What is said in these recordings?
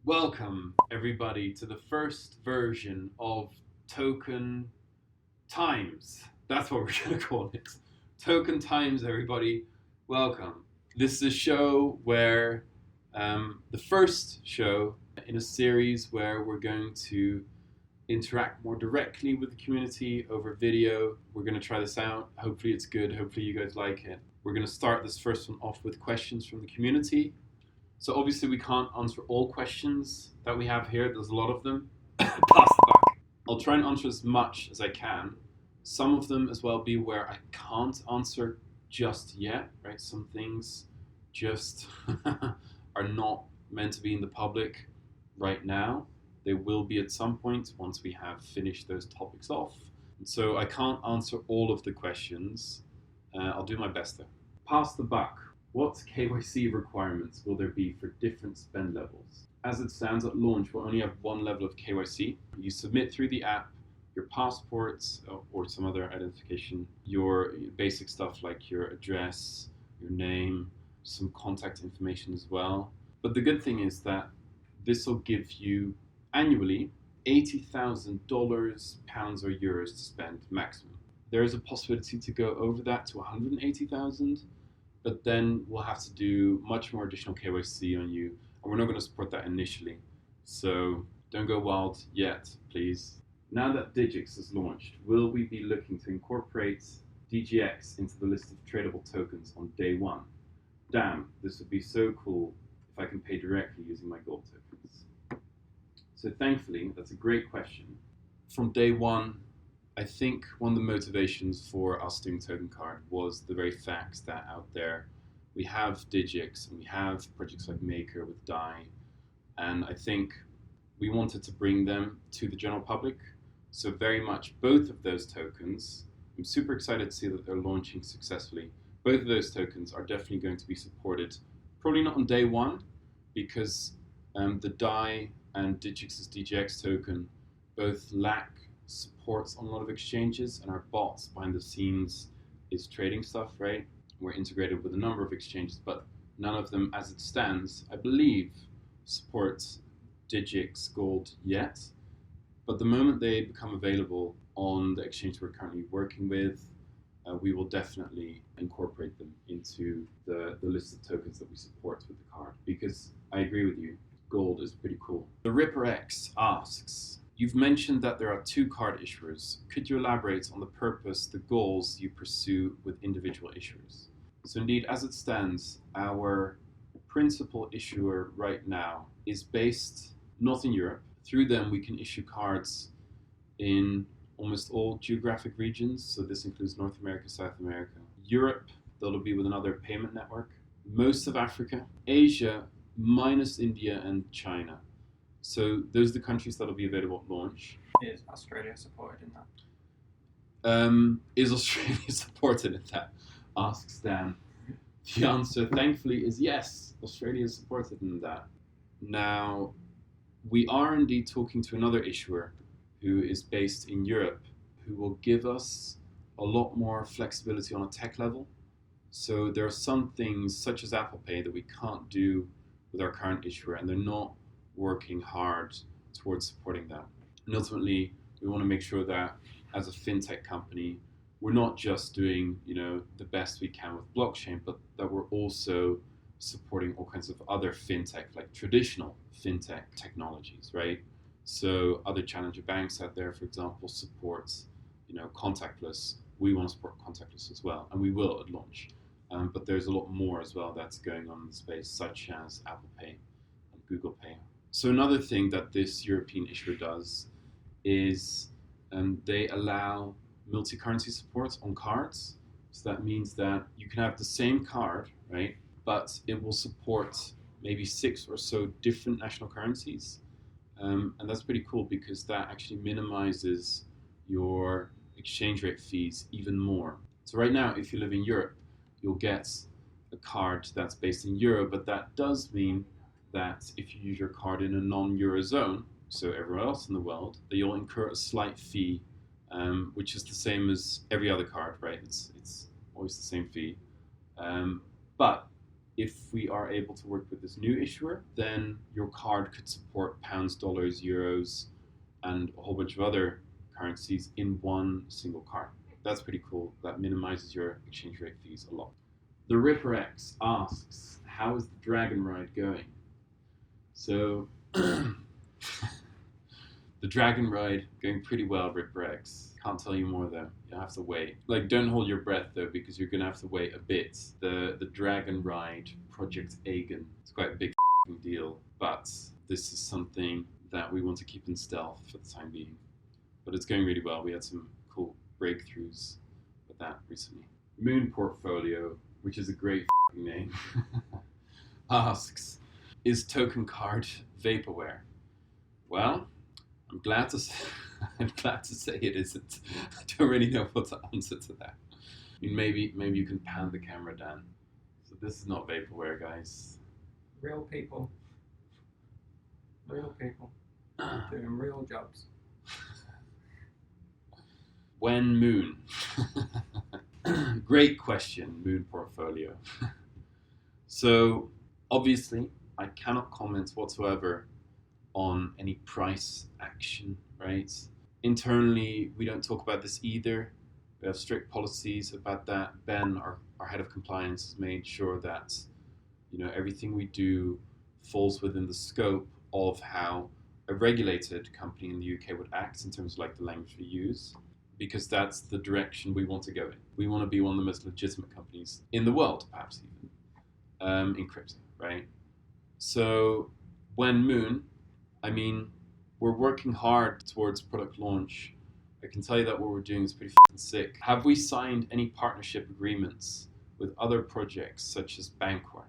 Welcome, everybody, to the first version of TokenTimes. That's what we're going to call it. TokenTimes, everybody. Welcome. This is a show where, the first show in a series where we're going to interact more directly with the community over video. We're going to try this out. Hopefully it's good. Hopefully you guys like it. We're going to start this first one off with questions from the community. So obviously we can't answer all questions that we have here. There's a lot of them. Pass the buck. I'll try and answer as much as I can. Some of them as well be where I can't answer just yet, right? Some things just are not meant to be in the public right now. They will be at some point once we have finished those topics off. And so I can't answer all of the questions. I'll do my best though. Pass the buck. What KYC requirements will there be for different spend levels? As it stands at launch, we'll only have one level of KYC. You submit through the app your passports or some other identification, your basic stuff like your address, your name, some contact information as well. But the good thing is that this will give you annually $80,000, pounds or euros to spend maximum. There is a possibility to go over that to 180,000. But then we'll have to do much more additional KYC on you, and we're not going to support that initially. So don't go wild yet, please. Now that Digix is launched, will we be looking to incorporate DGX into the list of tradable tokens on day one? Damn, this would be so cool if I can pay directly using my gold tokens. So thankfully, that's a great question. From day one, I think one of the motivations for us doing Tokencard was the very fact that out there we have Digix and we have projects like Maker with DAI, and I think we wanted to bring them to the general public. So very much both of those tokens, I'm super excited to see that they're launching successfully. Both of those tokens are definitely going to be supported, probably not on day one, because the DAI and Digix's DGX token both lack supports on a lot of exchanges, and our bots behind the scenes is trading stuff, right? We're integrated with a number of exchanges, but none of them, as it stands, I believe, supports Digix Gold yet. But the moment they become available on the exchange we're currently working with, we will definitely incorporate them into the list of tokens that we support with the card, because I agree with you, gold is pretty cool. The Ripper X asks, you've mentioned that there are two card issuers. Could you elaborate on the purpose, the goals you pursue with individual issuers? So indeed, as it stands, our principal issuer right now is based not in Europe. Through them, we can issue cards in almost all geographic regions. So this includes North America, South America, Europe, that'll be with another payment network, most of Africa, Asia, minus India and China. So those are the countries that'll be available at launch. Is Australia supported in that? Is Australia supported in that? Asks Dan. The answer, thankfully, is yes. Australia is supported in that. Now, we are indeed talking to another issuer who is based in Europe, who will give us a lot more flexibility on a tech level. So there are some things, such as Apple Pay, that we can't do with our current issuer, and they're not working hard towards supporting that. And ultimately, we want to make sure that as a fintech company, we're not just doing, the best we can with blockchain, but that we're also supporting all kinds of other fintech, like traditional fintech technologies, right? So other challenger banks out there, for example, support, contactless. We want to support contactless as well, and we will at launch. But there's a lot more as well that's going on in the space, such as Apple Pay and Google Pay. So another thing that this European issuer does is they allow multi-currency support on cards. So that means that you can have the same card, right? But it will support maybe 6 or so different national currencies. And that's pretty cool because that actually minimizes your exchange rate fees even more. So right now, if you live in Europe, you'll get a card that's based in Euro, but that does mean that if you use your card in a non-Eurozone, so everywhere else in the world, that you'll incur a slight fee, which is the same as every other card, right? It's always the same fee. But if we are able to work with this new issuer, then your card could support pounds, dollars, euros, and a whole bunch of other currencies in one single card. That's pretty cool. That minimizes your exchange rate fees a lot. The Ripper X asks, how is the Dragon Ride going? So, the Dragon Ride going pretty well, Ripper X. Can't tell you more though. You'll have to wait. Like, don't hold your breath though, because you're gonna have to wait a bit. The Dragon Ride Project Aegon. It's quite a big deal, but this is something that we want to keep in stealth for the time being. But it's going really well. We had some cool breakthroughs with that recently. Moon Portfolio, which is a great name, asks, is Tokencard vaporware? Well, I'm glad to say it isn't. I don't really know what to answer to that. I mean, maybe you can pan the camera down. So this is not vaporware, guys. Real people. Real people. Doing real jobs. When Moon? Great question, Moon Portfolio. So, obviously, I cannot comment whatsoever on any price action, right? Internally, we don't talk about this either. We have strict policies about that. Ben, our head of compliance, has made sure that everything we do falls within the scope of how a regulated company in the UK would act in terms of like the language we use, because that's the direction we want to go in. We want to be one of the most legitimate companies in the world, perhaps even, in crypto, right? So when Moon, I mean, we're working hard towards product launch. I can tell you that what we're doing is pretty sick. Have we signed any partnership agreements with other projects such as Bankware?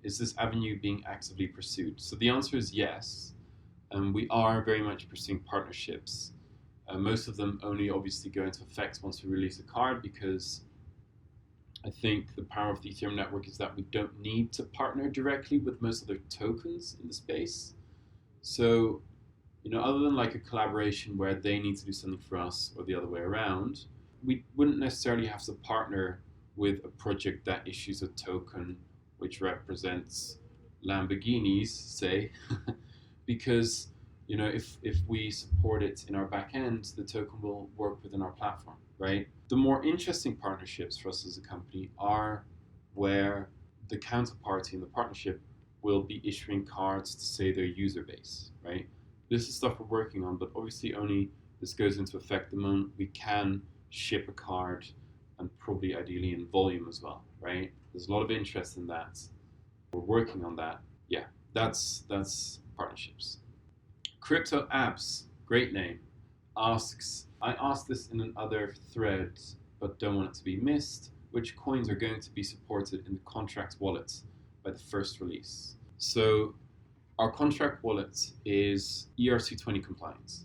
Is this avenue being actively pursued? So the answer is yes. We are very much pursuing partnerships. Most of them only obviously go into effect once we release a card, because I think the power of the Ethereum network is that we don't need to partner directly with most other tokens in the space. So, other than like a collaboration where they need to do something for us or the other way around, we wouldn't necessarily have to partner with a project that issues a token which represents Lamborghinis, say, because if we support it in our back end, the token will work within our platform, right? The more interesting partnerships for us as a company are where the counterparty in the partnership will be issuing cards to, say, their user base, right? This is stuff we're working on, but obviously only this goes into effect the moment we can ship a card, and probably ideally in volume as well, right? There's a lot of interest in that. We're working on that. Yeah, that's partnerships. Crypto Apps, great name, asks, I asked this in another thread, but don't want it to be missed, which coins are going to be supported in the contract wallet by the first release. So our contract wallet is ERC20 compliant,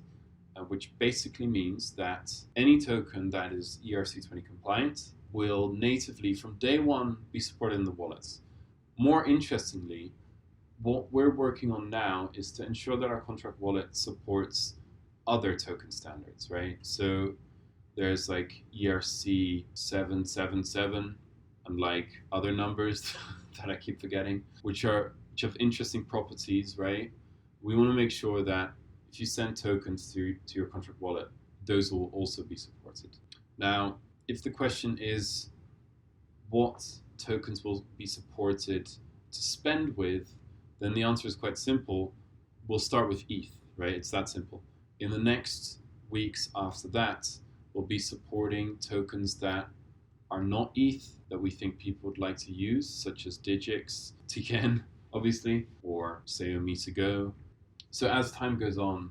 which basically means that any token that is ERC20 compliant will natively from day one be supported in the wallet. More interestingly, what we're working on now is to ensure that our contract wallet supports other token standards, right? So there's like ERC 777 and like other numbers that I keep forgetting, which have interesting properties, right? We want to make sure that if you send tokens to your contract wallet, those will also be supported. Now, if the question is what tokens will be supported to spend with, then the answer is quite simple. We'll start with ETH, right? It's that simple. In the next weeks after that, we'll be supporting tokens that are not ETH that we think people would like to use, such as Digix, TKN, obviously, or Xiaomi to Go. So as time goes on,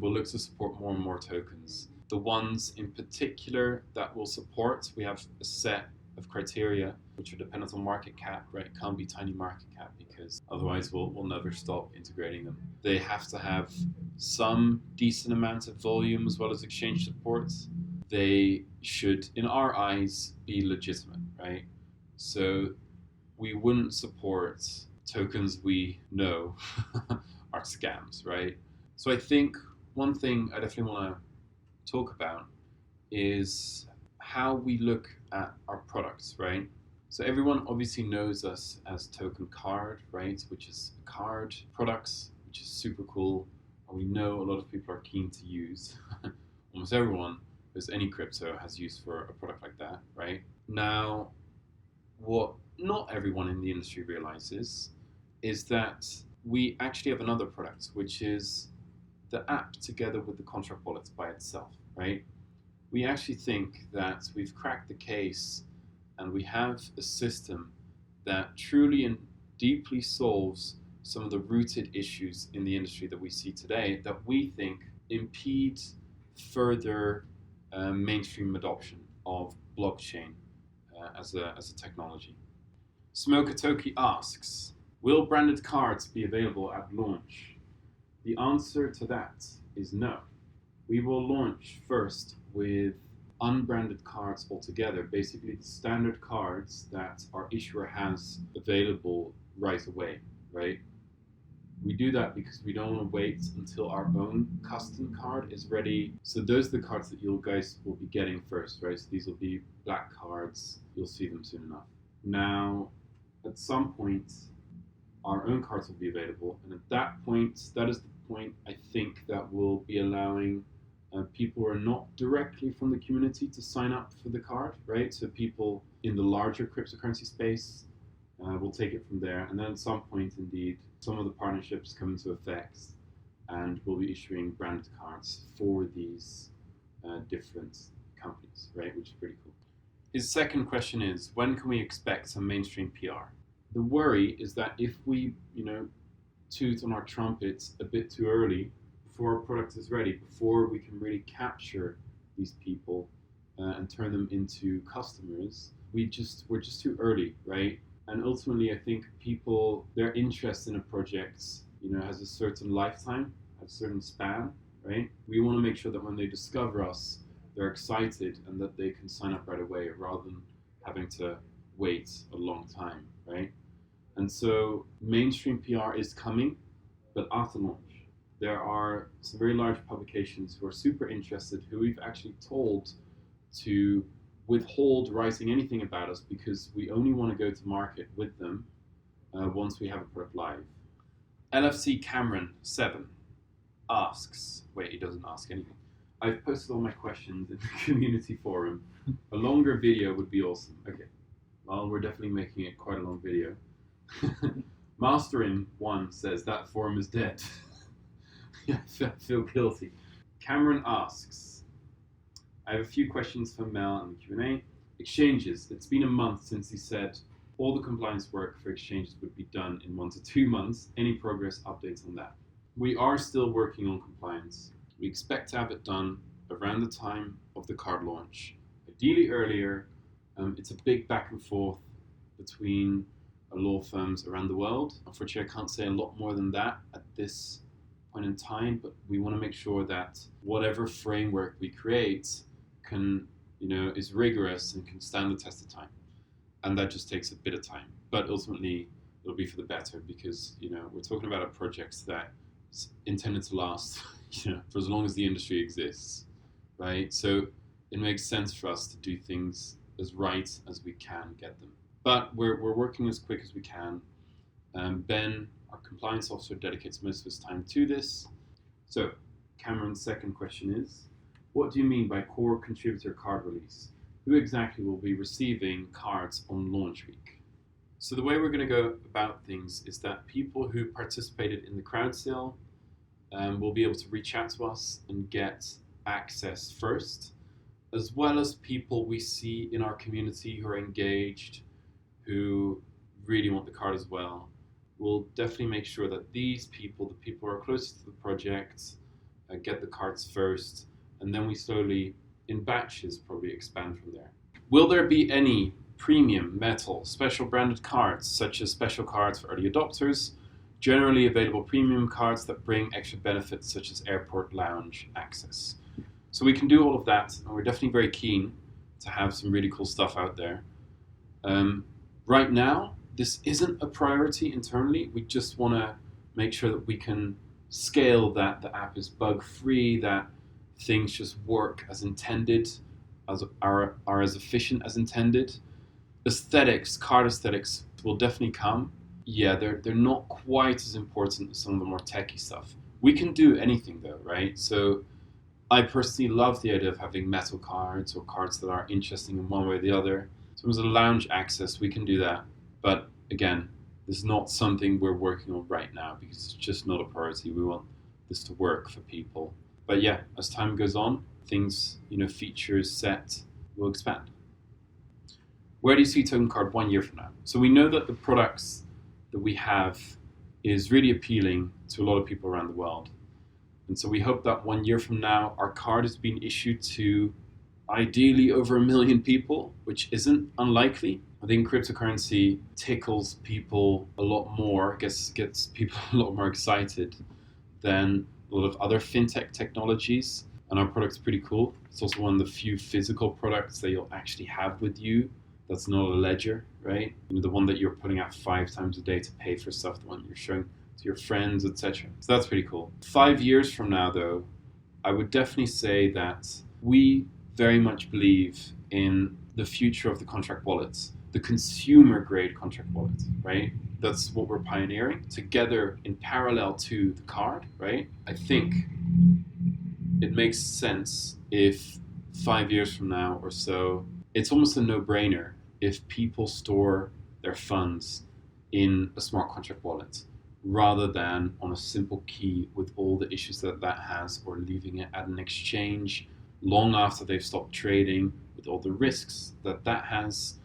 we'll look to support more and more tokens. The ones in particular that we'll support, we have a set of criteria which are dependent on market cap, right? It can't be tiny market cap because otherwise we'll never stop integrating them. They have to have some decent amount of volume as well as exchange support. They should, in our eyes, be legitimate, right? So we wouldn't support tokens we know are scams, right? So I think one thing I definitely want to talk about is how we look at our products, right? So everyone obviously knows us as Tokencard, right? Which is card products, which is super cool. And we know a lot of people are keen to use. Almost everyone who's any crypto has use for a product like that, right? Now, what not everyone in the industry realizes is that we actually have another product, which is the app together with the contract wallet by itself, right? We actually think that we've cracked the case and we have a system that truly and deeply solves some of the rooted issues in the industry that we see today that we think impede further mainstream adoption of blockchain as a technology. Smokatoki asks, will branded cards be available at launch? The answer to that is no. We will launch first with unbranded cards altogether, basically the standard cards that our issuer has available right away, right? We do that because we don't want to wait until our own custom card is ready. So those are the cards that you guys will be getting first, right? So these will be black cards. You'll see them soon enough. Now, at some point, our own cards will be available. And at that point, that is the point, I think, that will be allowing people who are not directly from the community to sign up for the card, right? So people in the larger cryptocurrency space will take it from there. And then at some point, indeed, some of the partnerships come into effect and we'll be issuing branded cards for these different companies, right? Which is pretty cool. His second question is, when can we expect some mainstream PR? The worry is that if we, toot on our trumpets a bit too early, before our product is ready, before we can really capture these people and turn them into customers, we're just too early, right? And ultimately, I think people, their interest in a project, has a certain lifetime, a certain span, right? We want to make sure that when they discover us, they're excited and that they can sign up right away rather than having to wait a long time, right? And so mainstream PR is coming, but after launch. There are some very large publications who are super interested, who we've actually told to withhold writing anything about us because we only want to go to market with them once we have a product live. LFC Cameron 7 asks, wait, he doesn't ask anything. I've posted all my questions in the community forum. A longer video would be awesome. Okay, well, we're definitely making it quite a long video. Mastering1 says that forum is dead. I feel guilty. Cameron asks, I have a few questions for Mel in the Q&A. Exchanges. It's been a month since he said all the compliance work for exchanges would be done in 1 to 2 months. Any progress updates on that? We are still working on compliance. We expect to have it done around the time of the card launch. Ideally earlier. It's a big back and forth between law firms around the world. Unfortunately, I can't say a lot more than that at this point in time, but we want to make sure that whatever framework we create can, is rigorous and can stand the test of time. And that just takes a bit of time. But ultimately, it'll be for the better because, we're talking about a project that's intended to last, for as long as the industry exists, right? So it makes sense for us to do things as right as we can get them. But we're working as quick as we can. Ben, our compliance officer, dedicates most of his time to this. So Cameron's second question is, what do you mean by core contributor card release? Who exactly will be receiving cards on launch week? So the way we're going to go about things is that people who participated in the crowd sale will be able to reach out to us and get access first, as well as people we see in our community who are engaged, who really want the card as well. We'll definitely make sure that these people, the people who are closest to the project, get the cards first, and then we slowly, in batches, probably expand from there. Will there be any premium, metal, special branded cards, such as special cards for early adopters, generally available premium cards that bring extra benefits such as airport lounge access? So we can do all of that, and we're definitely very keen to have some really cool stuff out there. Right now, this isn't a priority internally. We just want to make sure that we can scale that the app is bug-free, that things just work as intended, are as efficient as intended. aesthetics, card aesthetics will definitely come. Yeah, they're not quite as important as some of the more techie stuff. We can do anything though, right? So I personally love the idea of having metal cards or cards that are interesting in one way or the other. In terms of lounge access, we can do that. But again, this is not something we're working on right now because it's just not a priority. We want this to work for people. But yeah, as time goes on, things, features, set will expand. Where do you see Tokencard 1 year from now? So we know that the products that we have is really appealing to a lot of people around the world. And so we hope that 1 year from now, our card is being issued to ideally over 1 million people, which isn't unlikely. I think cryptocurrency tickles people a lot more, gets people a lot more excited than a lot of other fintech technologies. And our product's pretty cool. It's also one of the few physical products that you'll actually have with you that's not a ledger, right? The one that you're putting out 5 times a day to pay for stuff, the one you're showing to your friends, etc. So that's pretty cool. 5 years from now, though, I would definitely say that we very much believe in the future of the contract wallets, the consumer-grade contract wallet, right? That's what we're pioneering together in parallel to the card, right? I think it makes sense if 5 years from now or so, it's almost a no-brainer if people store their funds in a smart contract wallet rather than on a simple key with all the issues that has, or leaving it at an exchange long after they've stopped trading with all the risks that has.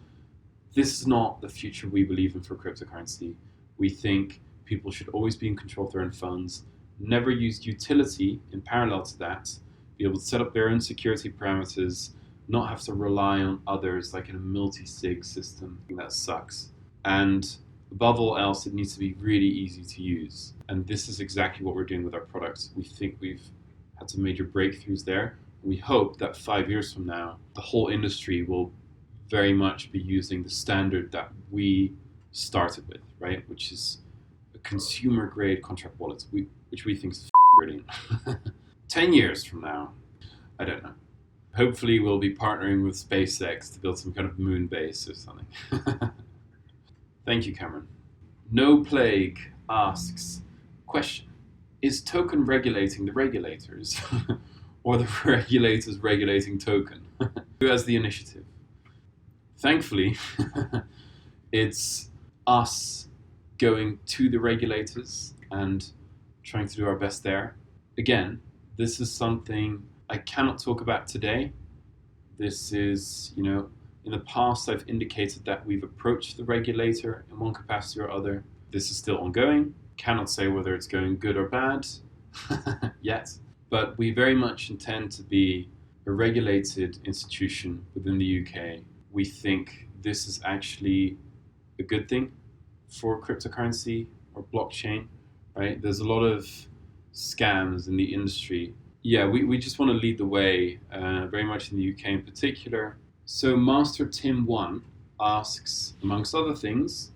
This is not the future we believe in for cryptocurrency. We think people should always be in control of their own funds, never use utility in parallel to that, be able to set up their own security parameters, not have to rely on others like in a multi-sig system. I think that sucks. And above all else, it needs to be really easy to use. And this is exactly what we're doing with our products. We think we've had some major breakthroughs there. We hope that 5 years from now, the whole industry will very much be using the standard that we started with, right? Which is a consumer-grade contract wallet, which we think is brilliant. 10 years from now, I don't know. Hopefully we'll be partnering with SpaceX to build some kind of moon base or something. Thank you, Cameron. No Plague asks, question, is token regulating the regulators or the regulators regulating token? Who has the initiative? Thankfully, it's us going to the regulators and trying to do our best there. Again, this is something I cannot talk about today. This is, in the past I've indicated that we've approached the regulator in one capacity or other. This is still ongoing. Cannot say whether it's going good or bad yet. But we very much intend to be a regulated institution within the UK. We think this is actually a good thing for cryptocurrency or blockchain, right? There's a lot of scams in the industry. Yeah, we just want to lead the way, very much in the UK in particular. So Master Tim1 asks, amongst other things,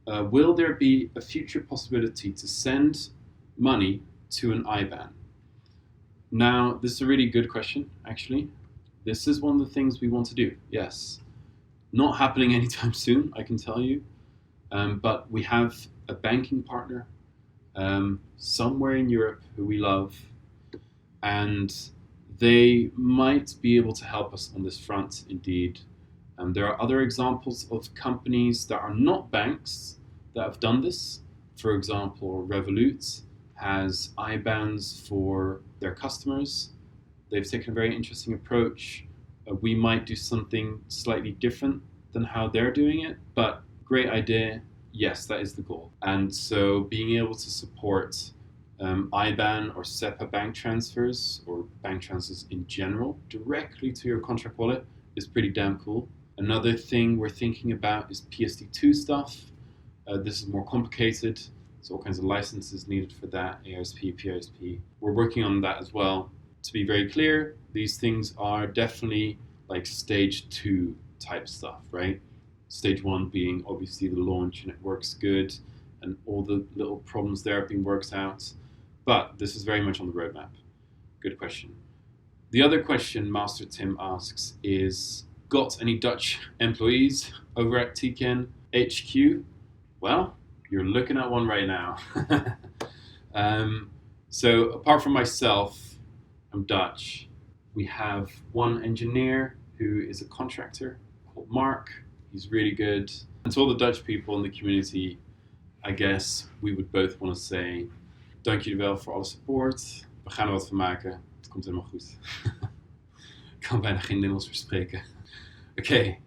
will there be a future possibility to send money to an IBAN? Now, this is a really good question, actually. This is one of the things we want to do, yes. Not happening anytime soon, I can tell you. But we have a banking partner somewhere in Europe who we love, and they might be able to help us on this front indeed. There are other examples of companies that are not banks that have done this. For example, Revolut has IBANs for their customers. They've taken a very interesting approach. We might do something slightly different than how they're doing it, but great idea. Yes, that is the goal. And so being able to support IBAN or SEPA bank transfers, or bank transfers in general, directly to your contract wallet is pretty damn cool. Another thing we're thinking about is PSD2 stuff. This is more complicated. There's all kinds of licenses needed for that, ASP, PISP. We're working on that as well. To be very clear, these things are definitely like stage 2 type stuff, right? Stage 1 being obviously the launch and it works good and all the little problems there have been worked out. But this is very much on the roadmap. Good question. The other question Master Tim asks is, got any Dutch employees? over at Token HQ, well, you're looking at one right now. So apart from myself, I'm Dutch. We have one engineer who is a contractor called Mark. He's really good. And to all the Dutch people in the community, I guess we would both want to say, dank jullie wel voor alle support. We gaan er wat van maken. Het komt helemaal goed. Ik kan bijna geen Nederlands meer spreken. Okay,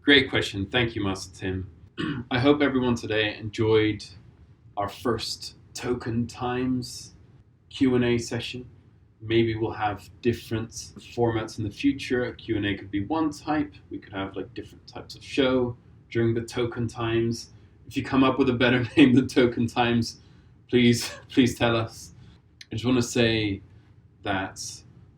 great question. Thank you, Master Tim. I hope everyone today enjoyed our first TokenTimes Q&A session. Maybe we'll have different formats in the future. A Q&A could be one type. We could have like different types of show during the TokenTimes. If you come up with a better name than TokenTimes, please tell us. I just want to say that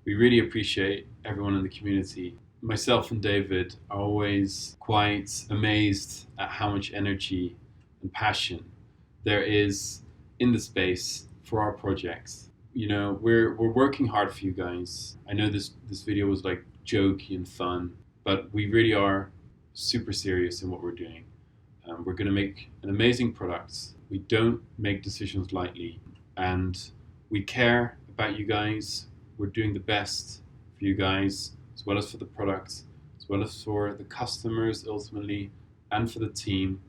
we really appreciate everyone in the community. Myself and David are always quite amazed at how much energy and passion there is in the space for our projects. You know, we're working hard for you guys. I know this video was like jokey and fun, but we really are super serious in what we're doing. We're going to make an amazing product. We don't make decisions lightly, and we care about you guys. We're doing the best for you guys, as well as for the product, as well as for the customers ultimately, and for the team.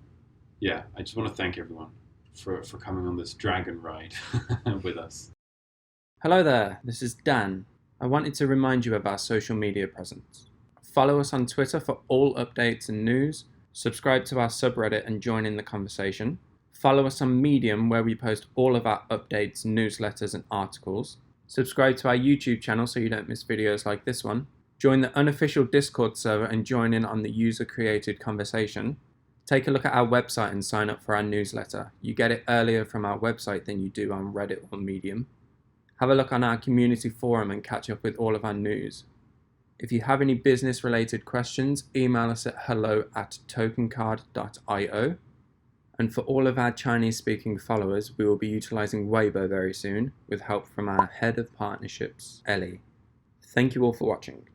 Yeah, I just want to thank everyone for coming on this dragon ride with us. Hello there, this is Dan. I wanted to remind you of our social media presence. Follow us on Twitter for all updates and news. Subscribe to our subreddit and join in the conversation. Follow us on Medium, where we post all of our updates, newsletters and articles. Subscribe to our YouTube channel so you don't miss videos like this one. Join the unofficial Discord server and join in on the user-created conversation. Take a look at our website and sign up for our newsletter. You get it earlier from our website than you do on Reddit or Medium. Have a look on our community forum and catch up with all of our news. If you have any business-related questions, email us at hello@tokencard.io. And for all of our Chinese-speaking followers, we will be utilizing WEIBO very soon, with help from our Head of Partnerships, Ellie. Thank you all for watching.